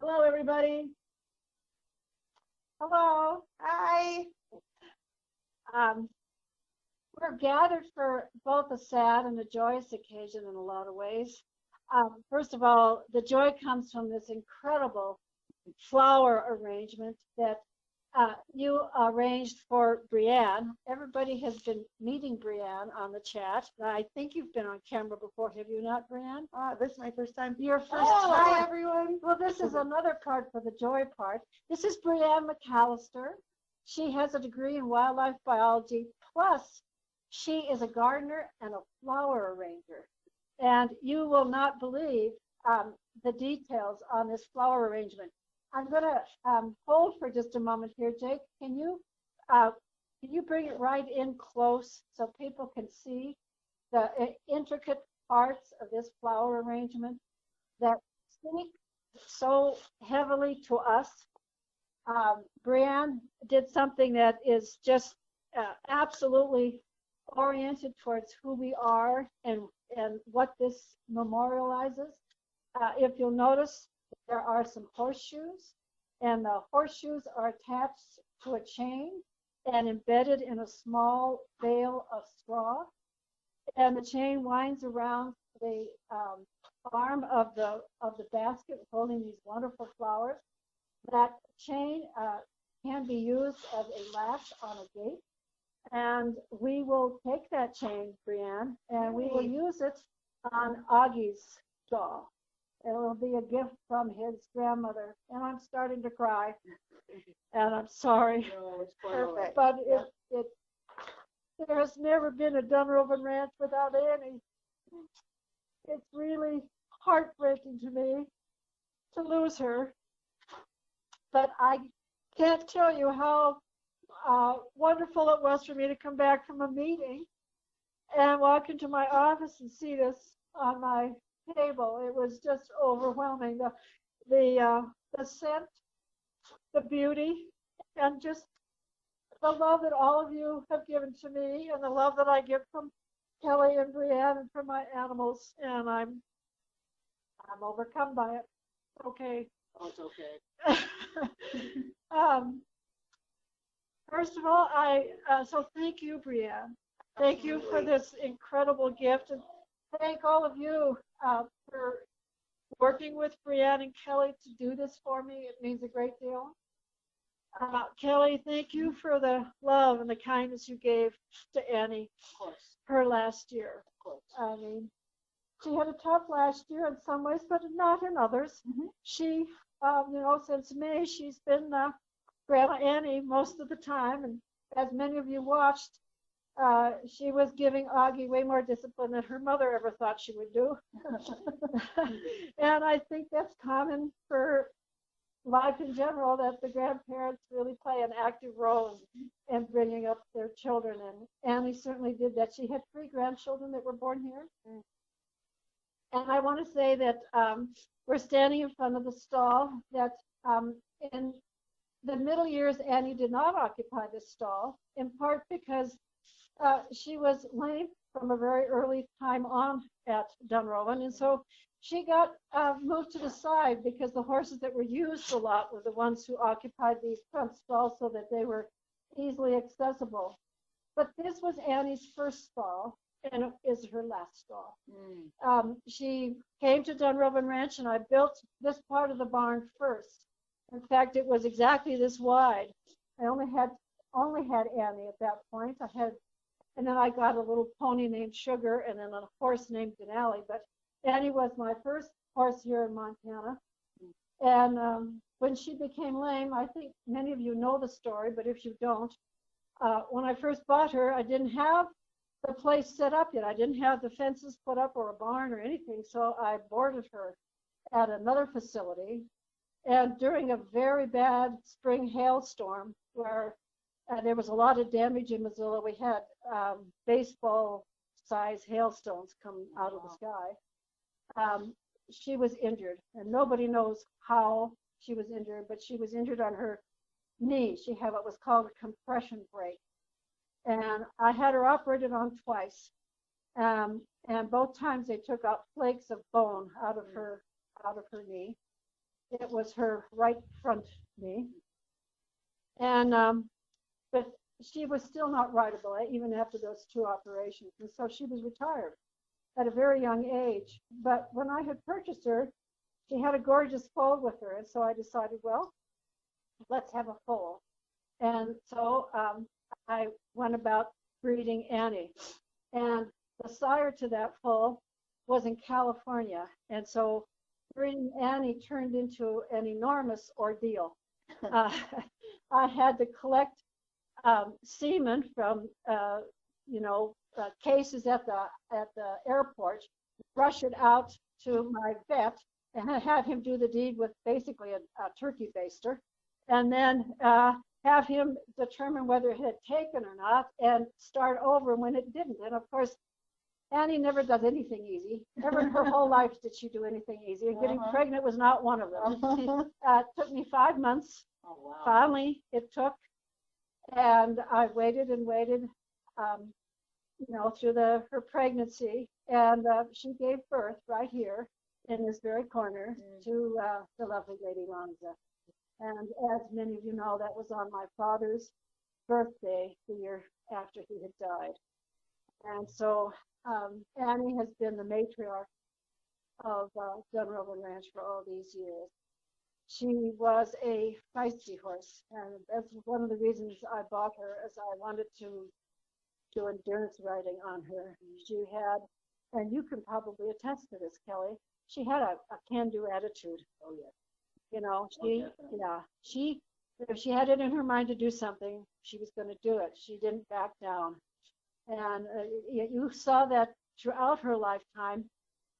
Hello, everybody. Hello. Hi. Um, we're gathered for both a sad and a joyous occasion in a lot of ways. First of all, the joy comes from this incredible flower arrangement that you arranged for Brienne. Everybody has been meeting Brienne on the chat. I think you've been on camera before, have you not, Brienne? This is my first time. Your first Oh, time. hi, everyone. Well, this is another part for the joy part. This is Brienne McAllister. She has a degree in wildlife biology, plus she is a gardener and a flower arranger. And you will not believe the details on this flower arrangement. I'm going to hold for just a moment here, Jake. Uh, can you bring it right in close so people can see the intricate parts of this flower arrangement that speak so heavily to us? Brienne did something that is just absolutely oriented towards who we are and what this memorializes. If you'll notice, there are some horseshoes, and the horseshoes are attached to a chain and embedded in a small bale of straw. And the chain winds around the arm of the basket holding these wonderful flowers. That chain can be used as a latch on a gate. And we will take that chain, Brienne, and we will use it on Augie's doll. It will be a gift from his grandmother. And I'm starting to cry. And I'm sorry. No, it's perfect. But there has never been a Dunrovin ranch without Annie. It's really heartbreaking to me to lose her. But I can't tell you how wonderful it was for me to come back from a meeting and walk into my office and see this on my table. It was just overwhelming. The scent, the beauty, and just the love that all of you have given to me, and the love that I get from Kelly and Brienne and from my animals. And I'm overcome by it. Okay. Oh, it's okay. First of all, so thank you, Brienne. Thank you for this incredible gift, and thank all of you for working with Brienne and Kelly to do this for me. It means a great deal. Kelly, thank you for the love and the kindness you gave to Annie her last year. Of course. I mean, she had a tough last year in some ways, but not in others. She, since May, she's been Grandma Annie most of the time, and as many of you watched, she was giving Augie way more discipline than her mother ever thought she would do. And I think that's common for life in general, that the grandparents really play an active role in bringing up their children. And Annie certainly did that. She had 3 grandchildren that were born here. And I want to say that we're standing in front of the stall that in the middle years, Annie did not occupy this stall, in part because she was lame from a very early time on at Dunrovin. And so she got moved to the side because the horses that were used a lot were the ones who occupied these front stalls so that they were easily accessible. But this was Annie's first stall, and it is her last stall. She came to Dunrovin Ranch, and I built this part of the barn first. In fact, it was exactly this wide. I only had Annie at that point. And then I got a little pony named Sugar, and then a horse named Denali. But Annie was my first horse here in Montana. And when she became lame, I think many of you know the story, but if you don't, when I first bought her, I didn't have the place set up yet. I didn't have the fences put up or a barn or anything, so I boarded her at another facility. And during a very bad spring hailstorm, where there was a lot of damage in Missoula, we had baseball-sized hailstones come out of the sky. She was injured, and nobody knows how she was injured, but she was injured on her knee. She had what was called a compression break. And I had her operated on twice. And both times they took out flakes of bone out of her knee. it was her right front knee. And but she was still not writable even after those 2 operations. And so she was retired at a very young age. But when I had purchased her, she had a gorgeous foal with her. And so I decided, well, let's have a foal. And so I went about breeding Annie. And the sire to that foal was in California. And so breeding Annie turned into an enormous ordeal. I had to collect semen from, cases at the airport, rush it out to my vet, and have him do the deed with basically a turkey baster, and then have him determine whether it had taken or not, and start over when it didn't. And of course, Annie never does anything easy. Never in her whole life did she do anything easy. And getting pregnant was not one of them. It took me 5 months. Oh, wow. Finally, it took. And I waited and waited, through her pregnancy. And she gave birth right here in this very corner to the lovely Lady Lonza. And as many of you know, that was on my father's birthday the year after he had died. And so Annie has been the matriarch of Dunrovin Ranch for all these years. She was a feisty horse, and that's one of the reasons I bought her, as I wanted to do endurance riding on her. She had, and you can probably attest to this, Kelly, she had a can-do attitude. Oh, yeah. If she had it in her mind to do something, she was going to do it. She didn't back down. And you saw that throughout her lifetime.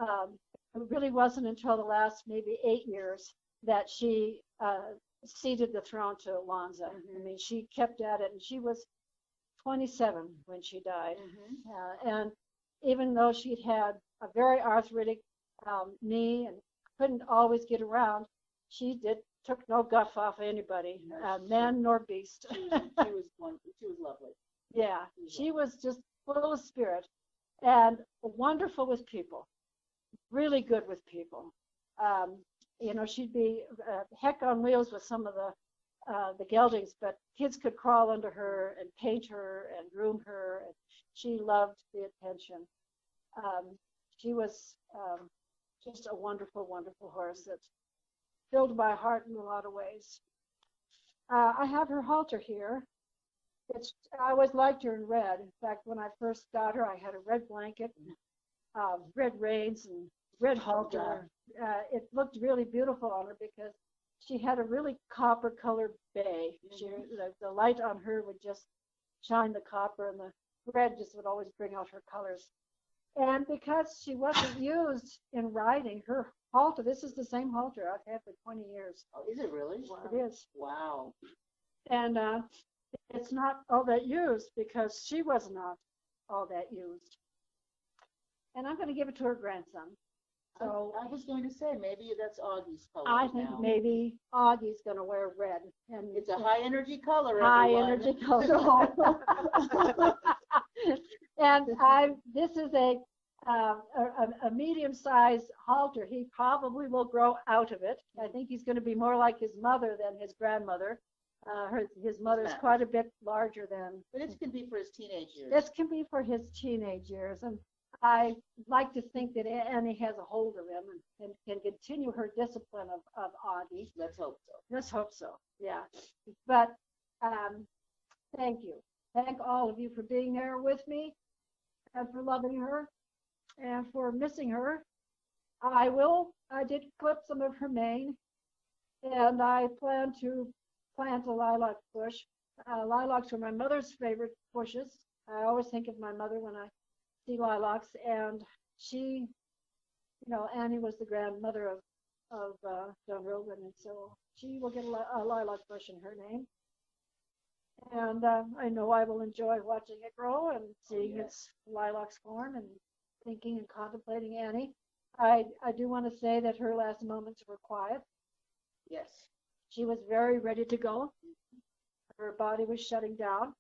It really wasn't until the last maybe 8 years that she ceded the throne to Lonza. I mean, she kept at it, and she was 27 when she died. And even though she'd had a very arthritic knee and couldn't always get around, she took no guff off anybody, man nor beast. She was lovely. Yeah, she was just full of spirit and wonderful with people, really good with people. She'd be heck on wheels with some of the geldings, but kids could crawl under her and paint her and groom her. And she loved the attention. She was just a wonderful, wonderful horse that filled my heart in a lot of ways. I have her halter here. I always liked her in red. In fact, when I first got her, I had a red blanket, red reins, and red halter. It looked really beautiful on her because she had a really copper-colored bay. The light on her would just shine the copper, and the red just would always bring out her colors. And because she wasn't used in riding, her halter, this is the same halter I've had for 20 years. Oh, is it really? Wow. It is. Wow. And it's not all that used because she was not all that used. And I'm going to give it to her grandson. So I was going to say, maybe that's Augie's color. I think maybe Augie's going to wear red. And it's a high energy color. High everyone. energy color. And this is a medium-sized halter. He probably will grow out of it. I think he's going to be more like his mother than his grandmother. His mother's quite a bit larger than. But this can be for his teenage years. This can be for his teenage years, and I like to think that Annie has a hold of him and can continue her discipline of Augie. Let's hope so. Let's hope so. Yeah, but thank you. Thank all of you for being there with me, and for loving her, and for missing her. I did clip some of her mane, and I plan to plant a lilac bush. Lilacs were my mother's favorite bushes. I always think of my mother when I see lilacs, and she, Annie was the grandmother of Dunrovin, and so she will get a lilac bush in her name. And I know I will enjoy watching it grow and seeing its lilacs form and thinking and contemplating Annie. I do want to say that her last moments were quiet. Yes. She was very ready to go. Her body was shutting down.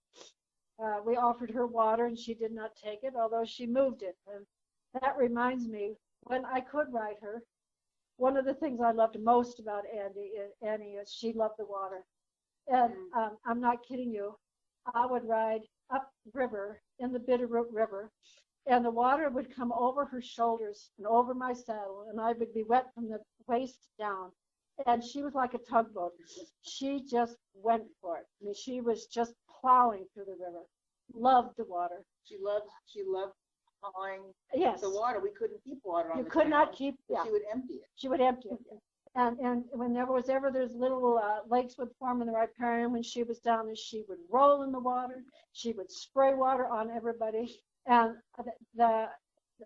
We offered her water and she did not take it, although she moved it. And that reminds me, when I could ride her, one of the things I loved most about Annie is she loved the water. And I'm not kidding you. I would ride up river in the Bitterroot River, and the water would come over her shoulders and over my saddle, and I would be wet from the waist down. And she was like a tugboat. She just went for it. I mean, she was just plowing through the river. Loved the water. She loved hauling Yes. the water. We couldn't keep water on You the could not ground. keep, yeah. She would empty it. She would empty it. And when there was ever there's little lakes would form in the riparian, when she was down there, she would roll in the water. She would spray water on everybody. And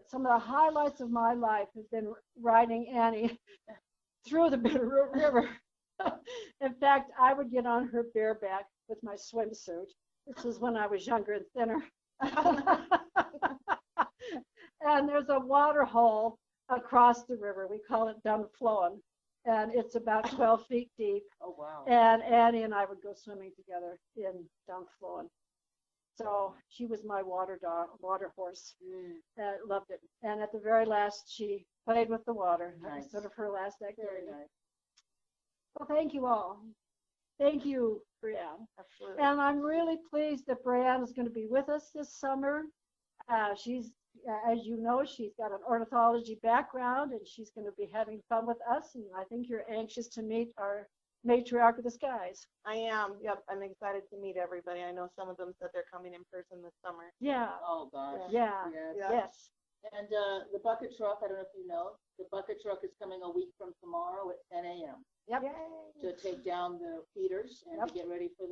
some of the highlights of my life has been riding Annie through the Bitterroot River. In fact, I would get on her bareback with my swimsuit. This was when I was younger and thinner. And there's a water hole across the river. We call it Dunrovin. And it's about 12 feet deep. Oh, wow. And Annie and I would go swimming together in Dunrovin. So she was my water horse. Loved it. And at the very last, she played with the water. That was sort of her last activity. Very nice. Well, thank you all. Thank you, Brianne. Absolutely. And I'm really pleased that Brianne is going to be with us this summer. She's, as you know, she's got an ornithology background, and she's going to be having fun with us. And I think you're anxious to meet our matriarch of the skies. I am. Yep. I'm excited to meet everybody. I know some of them said they're coming in person this summer. Yeah. Oh, gosh. Yeah. Yes. Yes. And the bucket truck, I don't know if you know, the bucket truck is coming a week from tomorrow at 10 a.m. Yep. to take down the feeders and to get ready for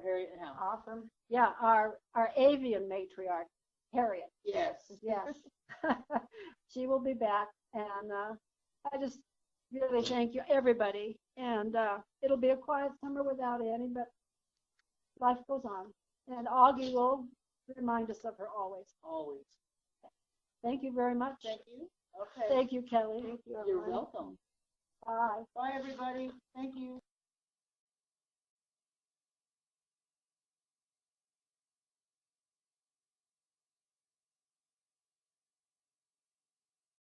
Harriet and Hal. Awesome. Yeah. Our avian matriarch, Harriet. Yes. Yes. She will be back. And I just really thank you, everybody. And it'll be a quiet summer without Annie, but life goes on. And Augie will remind us of her always. Always. Thank you very much. Thank you. Okay. Thank you, Kelly. You're welcome. Bye. Bye, everybody. Thank you.